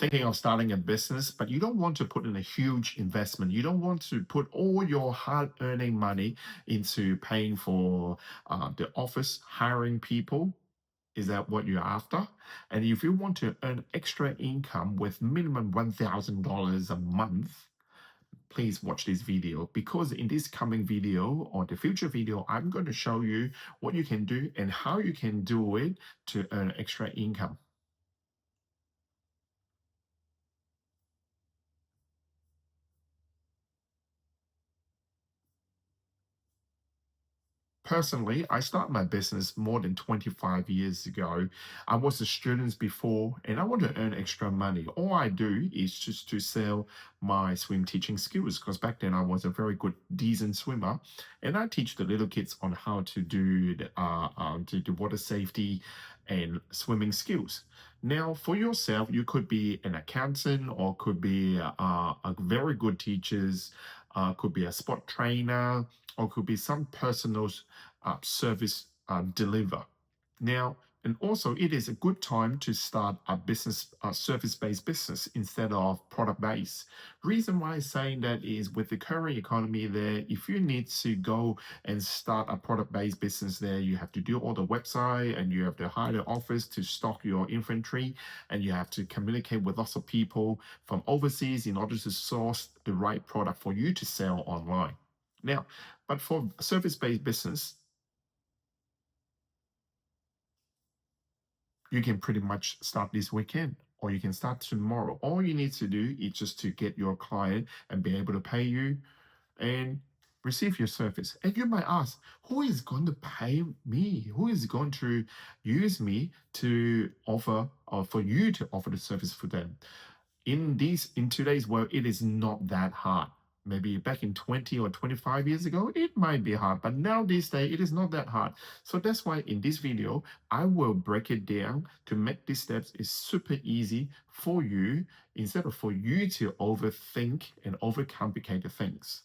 thinking of starting a business, but you don't want to put in a huge investment. You don't want to put all your hard earning money into paying for the office, hiring people. Is that what you're after? And if you want to earn extra income with minimum $1,000 a month, please watch this video, because in this coming video or the future video, I'm going to show you what you can do and how you can do it to earn extra income. Personally, I started my business more than 25 years ago. I was a student before and I want to earn extra money. All I do is just to sell my swim teaching skills, because back then I was a very good, decent swimmer. And I teach the little kids on how to do the water safety and swimming skills. Now, for yourself, you could be an accountant or could be a very good teachers, could be a sport trainer, or could be some personal service deliver. Now, and also it is a good time to start a business, service-based business instead of product-based. Reason why I'm saying that is with the current economy there, if you need to go and start a product-based business there, you have to do all the website and you have to hire the office to stock your inventory, and you have to communicate with lots of people from overseas in order to source the right product for you to sell online. Now, but for service-based business, you can pretty much start this weekend or you can start tomorrow. All you need to do is just to get your client and be able to pay you and receive your service. And you might ask, who is going to pay me? Who is going to use me to offer, or for you to offer the service for them? In today's world, it is not that hard. Maybe back in 20 or 25 years ago, it might be hard, but now these days, it is not that hard. So that's why in this video, I will break it down to make these steps is super easy for you, instead of for you to overthink and overcomplicate the things.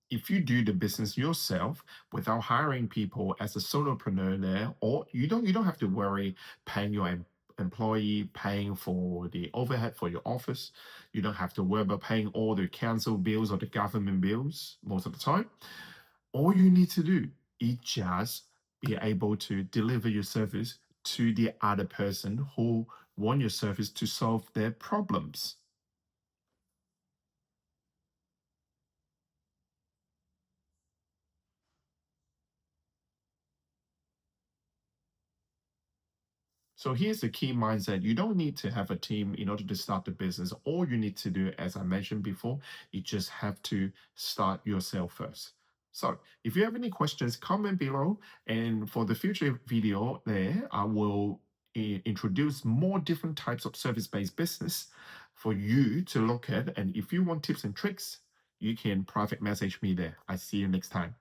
If you do the business yourself without hiring people as a solopreneur there, or you don't have to worry paying your employee, paying for the overhead for your office. You don't have to worry about paying all the council bills or the government bills most of the time. All you need to do is just be able to deliver your service to the other person who want your service to solve their problems. So here's the key mindset. You don't need to have a team in order to start the business. All you need to do, as I mentioned before, you just have to start yourself first. So if you have any questions, comment below. And for the future video there, I will introduce more different types of service-based business for you to look at. And if you want tips and tricks, you can private message me there. I see you next time.